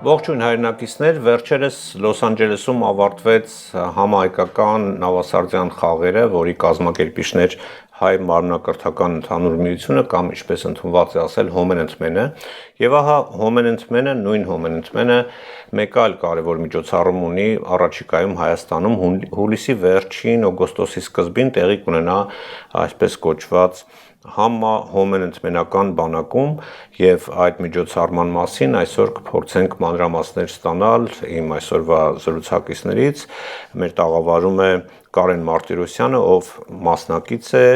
Ողջույն հայրենակիցներ, վերջերս Լոս Անջելեսում ավարտվեց համահայկական նավասարդյան խաղերը, որի կազմակերպիչներ հայ մարմնակրթական ընդհանուր միությունը կամ ինչպես ընդունված է ասել Հոմենընթմենը, եւ ահա Հոմենընթմենը, նույն Հոմենընթմենը մեկ այլ կարևոր միջոցառում ունի առաջիկայում Հայաստանում հուլիսի վերջին օգոստոսի սկզբին տեղի կունենա այսպես կոչված համահոմենընթմենական բանակում եւ այդ միջոցառման մասին այսօր կփորձենք մանրամասներ ստանալ իմ այսօրվա զրուցակիցներից մեր տաղավարում է Կարեն Մարտիրոսյանը, ով մասնակից է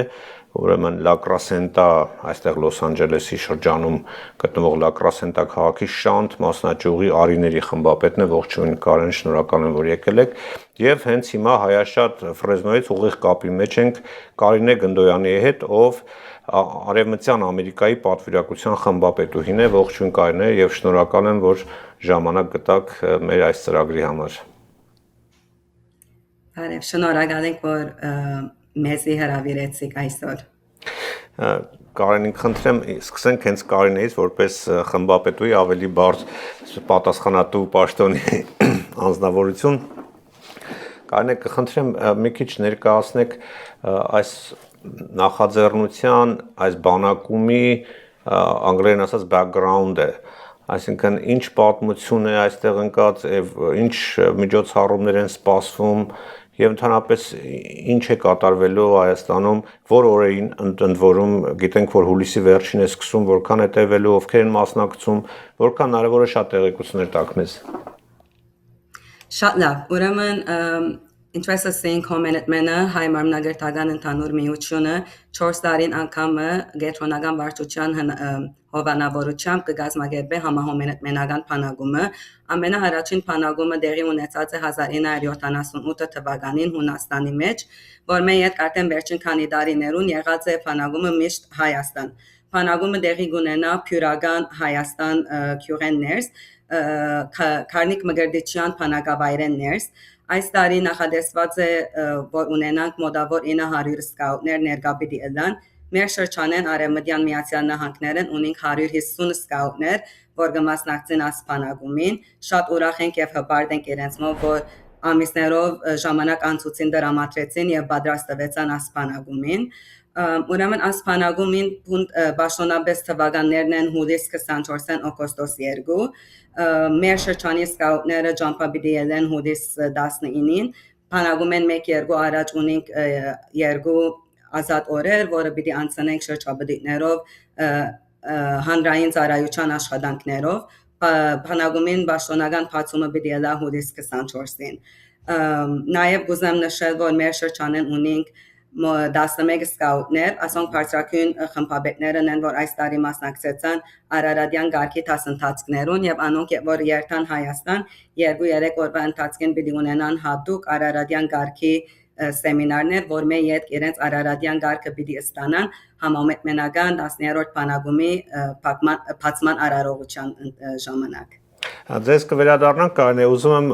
ուրեմն La Crescenta այստեղ Լոս Անջելեսի շրջանում գտնվող La Crescenta քաղաքի շանտ մասնաճյուղի արիների խմբապետն է, ողջույն Կարեն, շնորհակալ եմ, որ եկել եք եւ հենց հիմա Հայաշատ Ֆրեզնոյից ուղիղ կապի մեջ ենք Կարինե Գնդոյանի հետ, ով Արևմտյան Ամերիկայի պատվիրակության խմբապետուհին է, ողջույն Կարինե եւ շնորհակալ եմ, որ ժամանակ գտաք մեր այս ծրագրի համար։ Բարև, շնորհակալ ենք, որ մեզի հրավիրեցիք այսօր։ Կարենին խնդրեմ, սկսենք հենց Կարինեից, որպես խմբապետուհի ավելի բարձ պատասխանատու պաշտոնի անձնավորություն։ Կարինե, կխնդրեմ մի քիչ ներկայացնեք այս նախաձեռնության, այս բանակումի անգլերեն ասած background-ը, այսինքն ինչ պատմություն է այստեղ ընկած եւ ինչ միջոցառումներ են սպասվում եւ ընդհանրապես ինչ է կատարվելու Հայաստանում, որ օրերին ընդ որում գիտենք, որ հուլիսի վերջին է սկսում, որքան է տևելու, ովքեր են մասնակցում, որքան հնարավոր է շատ տեղեկություններ տաք մեզ։ Շատ լավ, ուրեմն ինչպես ասենք Հոմենընթմենը հայ մարմնագրթական ընդհանուր միությունը 4 տարին անգամը գետրոնական վարչության հովանավորությամբ կգազմագերբի համահոմենընթմենական բանակումը, ամենաառաջին բանակումը դեղի ունեցած է 1978 թվականին Հունաստանի մեջ, որ մեր հետ արդեն վերջին քանի տարիներուն եղած է բանակումը միշտ Հայաստան։ Բանակումը դեղի կունենա Փյուրական Հայաստան գյուղեն ներս, Քարնիկ Մկրտիչյան բանակավայրեն ներս։ Այս տարի նախադեсված է, որ ունենանք մոտավոր 900 սկաուտներ ներկա պիտի ըլլան։ Մեր շրջանեն Արևմտյան Միացյալ Նահանգներն ունենք 150 սկաուտներ, որ կմասնակցեն այս բանակումին։ Շատ ուրախ ենք եւ հպարտ ենք իրենց մոտ, որ ամիսներով ժամանակ անցուցին դրամատրեցին եւ պատրաստվեցան այս բանակումին։ Ուրեմն այս բանակումին պաշտոնապես թվականներն են հուլիս 24-ին օգոստոս 2։ Մեր շրջանի սկաուտները ճամփաբիդի ելեն հուլիս 19-ին։ Բանակումեն 1-2 առաջ ունենք 2 ազատ օրեր, որը պիտի անցնենք շրջաբդիկներով հանրային ծառայության աշխատանքներով։ Բանակումին պաշտոնական բացումը պիտի ելա հուլիս 24-ին։ Նաև կուզեմ նշել, որ մեր շրջանեն ունենք 11 սկաուտներ, ասոնք բարձրակույն խմբապետներն են, որ այս տարի մասնակցեցան Արարատյան գարքի դասընթացներուն եւ անոնք որ երթան Հայաստան 2-3 օրվա ընթացքին պիտի ունենան հատուկ Արարատյան գարքի սեմինարներ, որ մեր հետ իրենց Արարատյան գարքը պիտի ստանան համահոմենթմենական 10-րդ բանակումի բացման արարողության ժամանակ։ Ձեզ կվերադառնանք Կարինե, ուզում եմ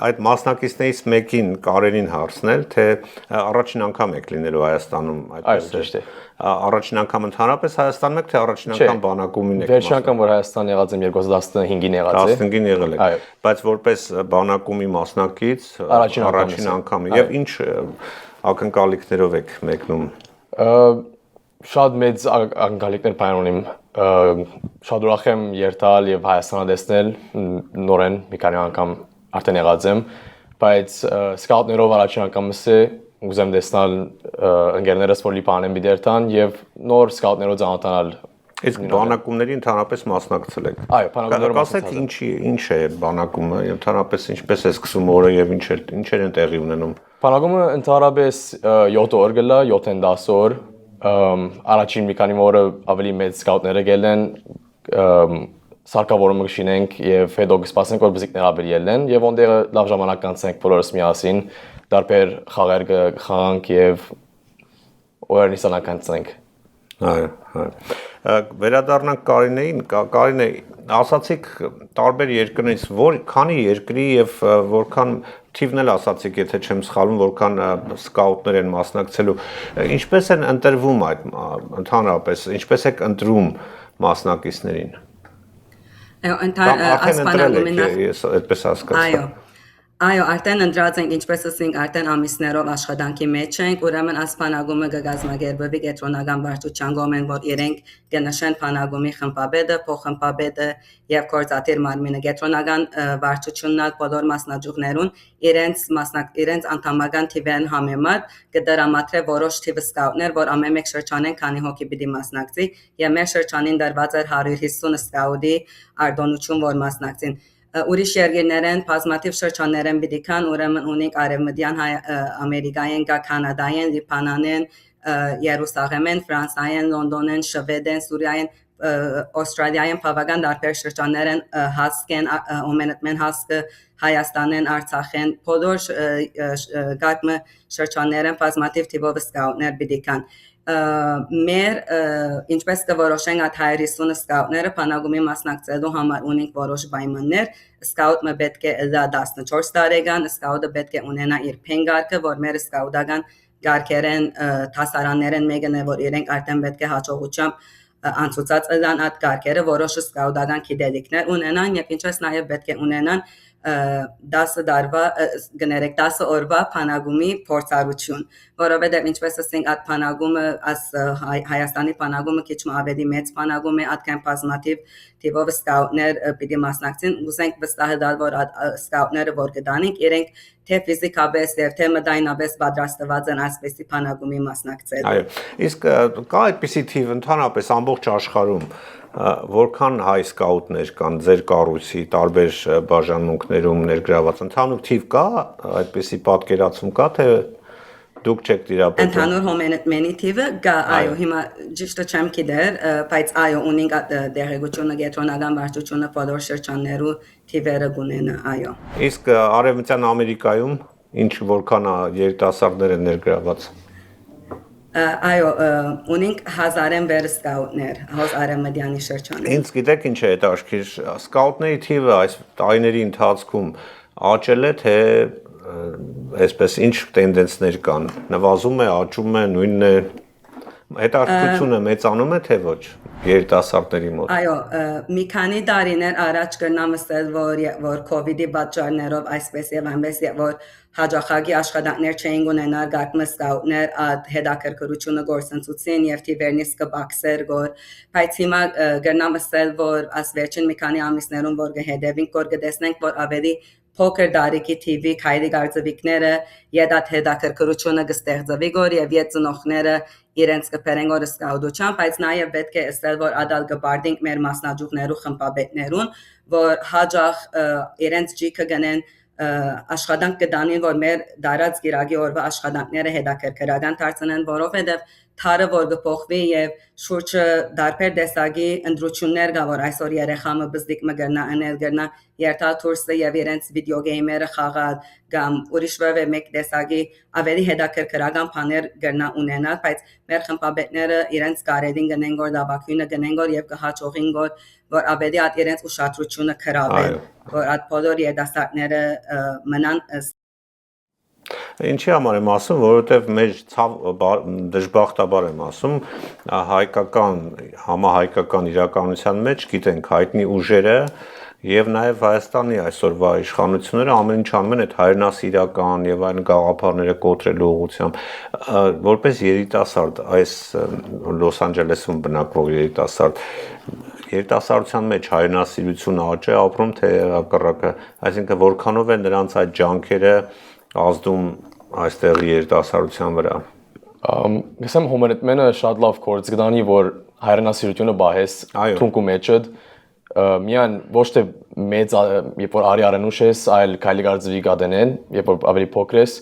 այդ մասնակիցներից մեկին Կարենին հարցնել, թե առաջին անգամ եք լինելու Հայաստանում, այդպես է։ Առաջին անգամ ընդհանրապես Հայաստանում եք, թե առաջին անգամ բանակումին եք։ Վերջին անգամ որ Հայաստան եղած եմ 2015-ին եղած է։ 15-ին եղել եք, բայց որպես բանակումի մասնակից առաջին անգամ եւ ինչ ակնկալիքներով եք մեկնում։ Շատ մեծ ակնկալիքներ բան ունիմ, շատ ուրախ եմ երթալ եւ Հայաստանը տեսնել, նորեն մի քանի անգամ արդեն եղած եմ, բայց սկաուտներով առաջին անգամս է ուզեմ տեսնել ընկերներս, որ լիպան են բիդերտան եւ նոր սկաուտներով ծանոթանալ։ Իսկ բանակումների ընդհանրապես մասնակցել եք։ Այո, բանակումները ասեք ինչ է բանակումը եւ ընդհանրապես ինչպես է սկսում օրը եւ ինչեր են տեղի ունենում։ Բանակումը ընդհանրապես 7 օր գլա, 7-10 օր առաջին մի քանի օրը ավելի մեծ սկաուտները գելեն սարքավորումը կշինենք եւ հետո կսպասենք որ բզիկներ ավելի ելեն եւ ոնդեղ լավ ժամանակ կանցնենք բոլորս միասին դարբեր խաղեր կխաղանք եւ օրերին սանականցնենք։ Այո։ Վերադառնանք Կարինեին, Կարինե, ասացիք տարբեր երկրներից քանի երկրի եւ որքան թիվն էլ ասացիք, եթե չեմ սխալվում, որքան սկաուտներ են մասնակցելու, ինչպես են ընտրվում այդ ընդհանրապես, ինչպես եք ընտրում մասնակիցներին։ Արդեն ընտրել եք, ես այդպես հասկացա։ Այո, արդեն ընտրած ենք, ինչպես ասենք, արդեն ամիսներով աշխատանքի մեջ ենք, ուրեմն այս փանագումը կգազմագերբվի կենտրոնական վարչության կողմեն, որ իրենք կնշեն փանագումի խմբապետը, փոխխմբապետը եւ գործադիր մարմինը կենտրոնական վարչությունն ալ բոլոր մասնաճյուղներուն իրենց անդամական թիվերն համեմատ կդրամատրե որոշ թիվ սկաուտներ, որ ամեն մեկ շրջանեն քանի հոգի պիտի մասնակցի, եւ մեր շրջանին դրված էր 150 սկաուտի արտոնություն, որ մասնակցին։ Ուրիշ երկրներեն բազմաթիվ շրջաններեն պիտի կան, ուրեմն ունենք Արևմտյան Ամերիկայեն, Կանադայեն, Լիբանանեն, Երուսաղեմեն, Ֆրանսիայեն, Լոնդոնեն, Շվեդեն, Սուրիայեն, Ավստրալիայեն, բավական տարբեր շրջաններեն հասկեն, ամենատմեն հասկը Հայաստանեն, Արցախեն, բոլոր գակմը շրջաններեն բազմաթիվ թիվով սկաուտներ պիտի կան։ Մեր ինչպես կորոշենք այդ 150 սկաուտները փանագումի մասնակցելու համար ունենք որոշ պայմաններ, սկաուտը պետք է 14 տարեկան, սկաուտը պետք է ունենա իր փենգարկը, որ մեր սկաուտական գարկերեն դասարաններեն մեկն է, որ իրենք արդեն պետք է հաջողությամբ անցուցած ըլան այդ գարկերը, որոշ սկաուտական գիտելիքներ ունենան եւ ինչպես նաեւ պետք է ունենան 10 օրվա փանագումի փորձառություն, որովհետև ինչպես ասենք այդ փանագումը Հայաստանի փանագումը քիչ ավելի մեծ փանագում է, այդքան բազմաթիվ թիվով սկաուտներ պիտի մասնակցեն, ուզենք վստահել, որ սկաուտները որ կդանենք, իրենք թե ֆիզիկապես եւ թե մտայնապես պատրաստված են այսպեսի փանագումի մասնակցել։ Այո, իսկ կա այդպիսի թիվ ընդհանրապես ամբողջ աշխարհում որքան հայ սկաուտներ կան ձեր կառույցի տարբեր բաժանմունքներում ներգրաված ընդհանուր թիվ կա, այդպիսի պատկերացում կա, թե դուք չեք տիրապետում։ Ընդհանուր հոմենտմենի թիվը կա, այո, հիմա ճիշտը չեմ գիտեր, բայց այո, ունենք դեղեցությունը կենտրոնական վարչությունը բոլոր շրջաններու թիվերը կունենա, այո։ Իսկ Արևմտյան Ամերիկայում ինչ որքան երիտասարդներ են ներգրաված։ Այո, ունենք 1000-ն վեր սկաուտներ, հոս Արևմտյանի շրջանում։ Ինձ գիտեք ինչ է հետաքրքիր, սկաուտների թիվը այս տարիների ընթացքում աճել է, թե այսպես ինչ տենդենսներ կան, նվազում է, աճում է, նույնն է, հետաքրքրությունը մեծանում է, թե ոչ երիտասարդների մոտ։ Այո, մի քանի տարիներ առաջ կրնամ ասել, որ COVID-ի պատճառներով այսպես եւ այնպես որ հաջողակի աշխատանքներ չէին ունենալ գակմը սկաուտներ հետաքրքրությունը գործընծուցին եւ թիվերնից կբացեր գոր, բայց հիմա կրնամ ասել, որ այս վերջին մի քանի ամիսներում որ կհետևենք, որ կտեսնենք, որ ավելի փոքր դարիքի TV քայլի գարձվիկները եդատ հետաքրքրությունը կստեղծվի գոր եւ ծնողները իրենց կփերեն որ սկաուտության, բայց նաեւ պետք է ասել, որ ադալ կբարդենք մեր մասնաճյուղներու խմբապետներուն, որ հաջող իրենց ջիքը գնեն աշխատանք կդանին, որ մեր դարած գիրագի օրվա աշխատանքները հետաքրքրական դարձնեն, որովհետև թարը որ կփոխվի եւ շուրջը դարբեր տեսակի ընտրություններ կա, որ այսօր երեխամը բզդիկը կգնա անել կգնա երթալ դուրսը եւ իրենց վիդեո գեյմերը խաղալ կամ ուրիշ որևէ մեկ տեսակի ավելի հետաքրքրական բաներ կգնա ունենալ, բայց մեր խմբապետները իրենց կարելին գնեն որ լավակույնը գնեն որ եւ կհաջողին որ ավելի այդ իրենց ուշադրությունը քրավեն, որ այդ բոլոր երիտասարդները մնան Ինչի համար եմ ասում, որովհետև մեր դժբախտաբար եմ ասում, հայկական, համահայկական իրականության մեջ գիտենք հայտնի ուժերը եւ նաեւ Հայաստանի այսօրվա իշխանությունները ամեն ինչ անում են այդ հայրենասիրական եւ այլ գաղափարները կոտրելու ուղղությամբ, որպես երիտասարդ այս Լոս Անջելեսում բնակվող երիտասարդության մեջ հայրենասիրությունը աճ է ապրում թե հակառակը, այսինքն որքանով է նրանց այդ ջանքերը ազդում այստեղ երիտասարդության վրա։ Գսեմ հոմենտմենը շատ լավ կորց գտանի, որ հայրենասիրությունը բահես թունկու մեջը, միան ոչ թե մեծ, երբ որ արի արենուշ ես, այլ քայլի գարձվի գադենեն, երբ որ ավելի փոքր ես,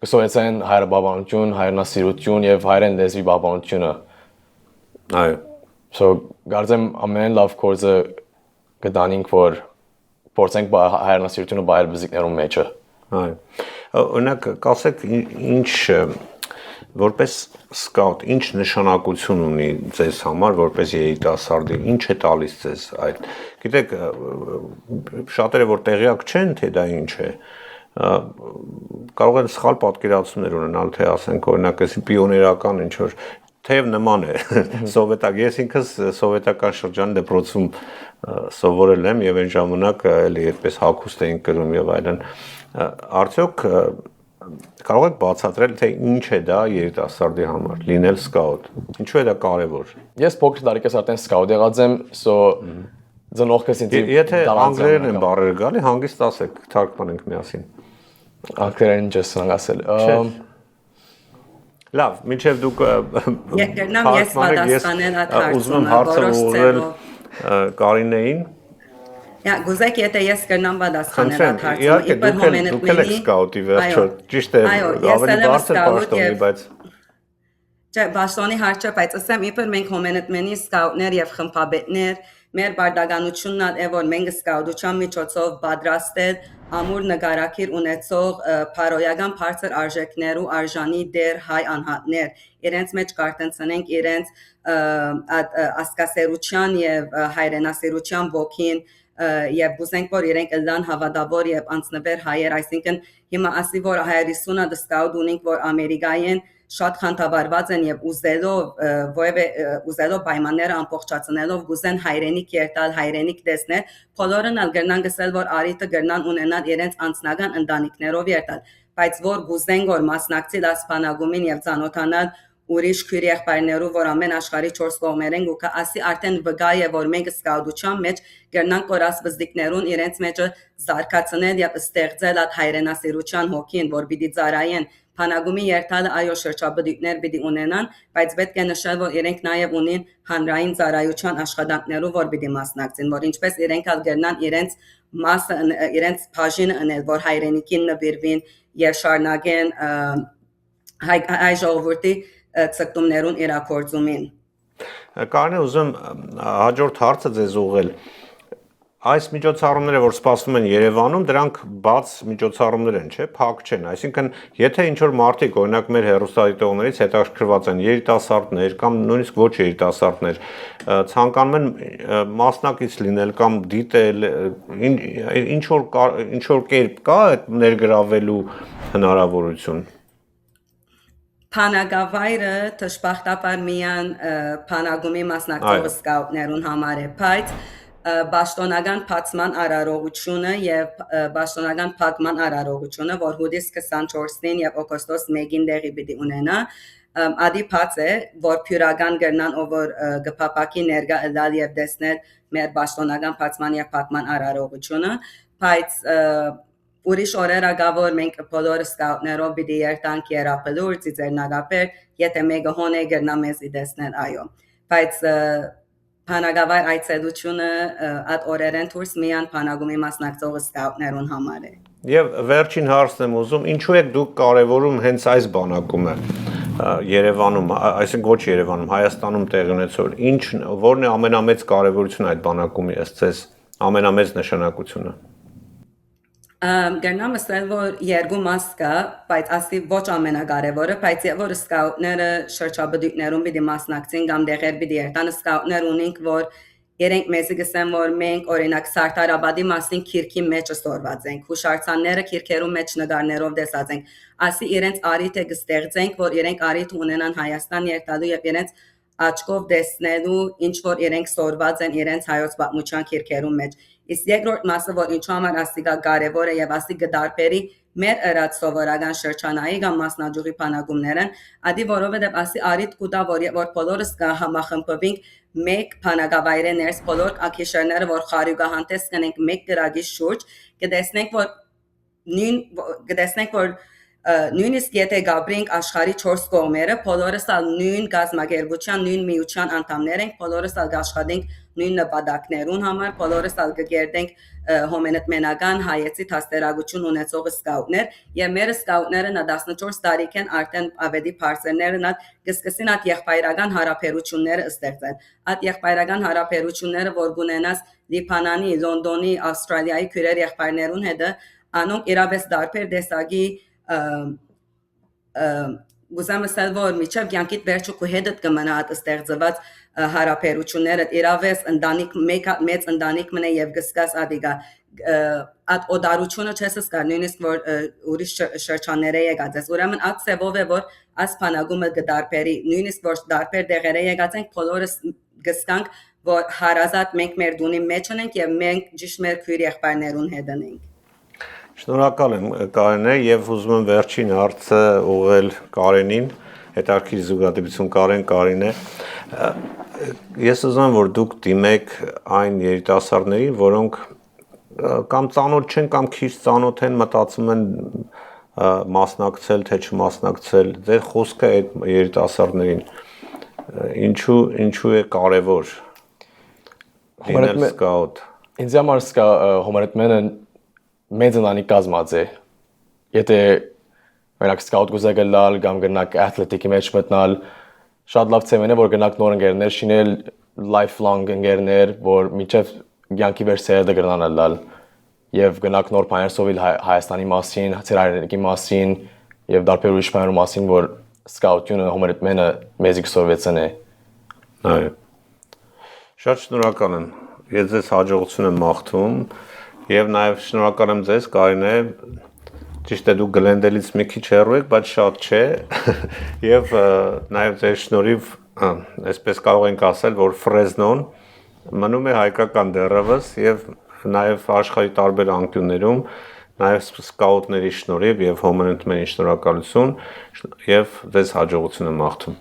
կսովեցեն հայրաբաբանություն, հայրենասիրություն եւ հայրեն լեզվի բաբանությունը։ Այո։ So գարձեմ ամեն լավ կորձը գտանինք, որ փորձենք հայրենասիրությունը բայել բզիկներում մեջը։ Այո։ Օրինակ, կասեք ինչ որպես սկաուտ, ինչ նշանակություն ունի ձեզ համար, որպես երիտասարդի, ինչ է տալիս ձեզ այդ։ Գիտեք, շատերը որ տեղյակ չեն, թե դա ինչ է, կարող են սխալ պատկերացումներ ունենալ, թե ասենք օրինակ էսի պիոներական ինչ որ թեև նման է սովետական, ես ինքս սովետական շրջան դպրոցում սովորել եմ եւ այն ժամանակ էլի այդպես հագուստ էինք կրում եւ այլն։ Արդյոք կարող եք բացատրել թե ինչ է դա երիտասարդի համար լինել սկաուտ։ Ինչու է դա կարևոր։ Ես փոքր տարիքից արդեն սկաուտ եղած եմ, so ծնողքս ինձ Եթե անգլերեն են բառերը գալի, հանգիստ ասեք, թարգմանենք միասին։ Անգլերեն չես ասել։ Լավ, մինչև դուք Եկերնամ ես պատասխանել այդ ուզում եմ հարցումը, հարցը որոշ ուղղել ձևով։ Կարինեին։ Գուզեք եթե ես կրնամ պատասխանել այդ հարցումը, Իհարկե դուք եք սկաուտի վերջո, ճիշտ է, ավելի բարձր պաշտոնի, բայց Չէ, բաշտոնի հարցը, բայց ասեմ, իբր մենք հոմենետմենի սկաուտներ եւ խմբաբետներ, մեր բարդականությունն է, որ մենք սկաուտության միջոցով պատրաստել ամուր նկարակիր ունեցող փարոյական բարձր արժեքներու արժանի դեր հայ անհատներ, իրենց մեջ կարտենցնենք իրենց ասկասերության եւ հայրենասիրության ոգին եւ բուզենք որ իրենք ըլլան հավատավոր եւ անձնվեր հայեր, այսինքն հիմա ասի որ 50-ը դսկաուտ ունենք որ ամերիկայեն շատ խանդավառված են եւ ուզելով պայմանները ամբողջացնելով գուզեն հայրենիք երթալ, հայրենիք տեսնել, բոլորն ալ գրնան գսել որ արիտը գրնան ունենալ իրենց անձնական ընտանիքներով երթալ, բայց որ գուզեն որ մասնակցի դասպանագումին եւ ցանոթանալ ուրիշ քույր եղբայրներու որ ամեն աշխարհի 4 կողմերեն գուկա ասի արդեն վգա է որ մենք սկաուտության մեջ գրնանք որ ասվածդիկներուն իրենց մեջը զարգացնել եւ ստեղծել այդ հայրենասիրության հոգին որ պիտի ծարայեն Փանագումի երթալը այո շրջաբդիկներ պիտի ունենան, բայց պետք է նշել, որ իրենք նաև ունին հանրային ծառայության աշխատանքներով, որ պիտի մասնակցեն, որ ինչպես իրենք ալ գրնան իրենց մասը, իրենց բաժինը անել, որ հայրենիքին նվիրվին եւ շարունակեն հայ ժողովրդի ցկտումներուն իրակորձումին։ Կարնե ուզում հաջորդ հարցը ձեզ ուղղել։ Այս միջոցառումները, որ սպասվում են Երևանում, դրանք բաց միջոցառումներ են, չէ՞, փակ չեն։ Այսինքն, եթե ինչ որ մարդիկ, օրինակ մեր հեռուստադիտողներից հետաքրքրված են երիտասարդներ կամ նույնիսկ ոչ երիտասարդներ, ցանկանում են մասնակից լինել կամ դիտել, ինչ որ կերպ կա այդ ներգրավելու հնարավորություն։ Փանագավայրը դժբախտաբար միան փանագումի մասնակցող սկաուտներուն համար է, բայց Պաշտոնական փակման արարողությունը եւ պաշտոնական փակման արարողությունը, որ հուդիս 24-ին եւ օգոստոս 1-ին դեղի պիտի ունենա, ադի փած է, որ փյուրական գրնան ով գփապակի ներգա ըլալ եւ տեսնել մեր պաշտոնական փակման եւ փակման արարողությունը, բայց ուրիշ օրեր ագավոր մենք բոլոր սկաուտներով պիտի երթանք երապելուր, ծիծերնագապեր, եթե մեկը հոն է գրնա մեզի տեսնել, այո, բայց Փանագավայր այցելությունը այդ օրերեն դուրս միան փանագումի մասնակցող սկաուտներուն համար է։ Եվ վերջին հարցն եմ ուզում, ինչու եք դուք կարևորում հենց այս բանակումը Երևանում, այսինքն ոչ Երևանում, Հայաստանում տեղի ունեցող, որն է ամենամեծ կարևորությունը այդ բանակումի ըստ ձեզ, ամենամեծ նշանակությունը։ Գերնամ ասել որ երկու մաս կա, բայց ասի ոչ ամենակարևորը, բայց որ սկաուտները շրջաբդիկներում պիտի մասնակցեն կամ դեղեր պիտի երթան սկաուտներ ունենք որ իրենք մեզի գսեն որ մենք օրինակ Սարտարաբադի մասին քիրքի մեջ ստորված ենք, հուշարձանները քիրքերում մեջ նկարներով տեսած ենք, ասի իրենց արիթ է կստեղծենք որ իրենք արիթ ունենան Հայաստան երթալու եւ իրենց աչքով տեսնելու ինչ որ իրենք ստորված են իրենց հայոց պատմության քիրքերում մեջ Իսկ երկրորդ մասը, որ ինչու համար ասիկա կարևոր է եւ ասի գդարբերի մեր ըրած սովորական շրջանայի կամ մասնաճյուղի փանագումներն, ադի որովհետեւ ասի արիթ կուտա որ բոլորս կհամախմբվենք մեկ փանագավայրե ներս բոլոր ակիշերները որ խարյուգահանտես կնենք մեկ գրագի շուրջ, կտեսնենք որ նույնիսկ եթե գաբրենք աշխարհի 4 կողմերը, բոլորս ալ նույն գազམ་ակերպության, նույն միության անդամներ ենք, բոլորս ալ աշխատենք նույն նպատակներուն համար, բոլորս ալ կգերդենք հոմենետմենական հայեցի դաստերագություն ունեցող սկաուտներ, եւ մեր սկաուտները նա 14 տարիքեն արդեն ավելի բարձրներն ալ կսկսին այդ եղբայրական հարաբերությունները ստեղծել։ Այդ եղբայրական հարաբերությունները, որ գունենաս Լիբանանի, Լոնդոնի, Ավստրալիայի քույրեր եղբայրներուն հետ, անոնք իրավես դարբեր տեսակի Գուզամ ասել որ միջև կյանքիդ վերջը քո հետդ կմնա այդ ստեղծված հարաբերությունները իրավես ընտանիք մեծ ընտանիք մնա եւ գսկաս ադիգա at օդարությունը չես սկար նույնիսկ որ ուրիշ շրջանները եկած ես ուրեմն at ծևով է որ աս բանակումը կդարբերի նույնիսկ որ դարբեր դեղերը եկած ենք բոլորս գսկանք որ հարազատ մենք մեր դունի մեջ ունենք եւ մենք ճիշտ մեր քույր եղբայրներուն հետ ենք Շնորհակալ եմ Կարենե եւ ուզում եմ վերջին հարցը ուղղել Կարենին հետաքրքիր զուգադիպություն Կարենե ես ուզում եմ որ դուք դիմեք այն երիտասարդներին որոնք կամ ծանոթ չեն կամ քիչ ծանոթ են մտածում են մասնակցել թե չմասնակցել ձեր խոսքը այդ երիտասարդներին ինչու է կարևոր լինել սկաուտ ինձ համար հոմարետմենը մեծ ընտանիք կազմած է եթե մենակ սկաուտ կուզեք լալ կամ գնաք աթլետիկի մեջ մտնալ շատ լավ ցեմեն է որ գնաք նոր ընկերներ շինել lifelong ընկերներ որ մինչև կյանքի վերջ սերնդը կգնան լալ եւ գնաք նոր բաներ սովիլ Հայաստանի մասին, ծեր հայրենիքի մասին եւ դարբեր ուրիշ բաների մասին որ սկաուտյունը հոմարետմենը մեզ կսովեցն է այո շատ շնորհակալ եմ ես ձեզ հաջողություն եմ մաղթում եւ նաեւ շնորհակալ եմ ձեզ Կարինե ճիշտ է դուք գլենդելից մի քիչ հեռու եք բայց շատ չէ եւ նաեւ ձեր շնորհիվ այսպես կարող ենք ասել որ Ֆրեզնոն մնում է հայկական դեռևս եւ նաեւ աշխարհի տարբեր անկյուններում նաեւ սկաուտների շնորհիվ եւ հոմարետմենի շնորհակալություն եւ ձեզ հաջողություն եմ մաղթում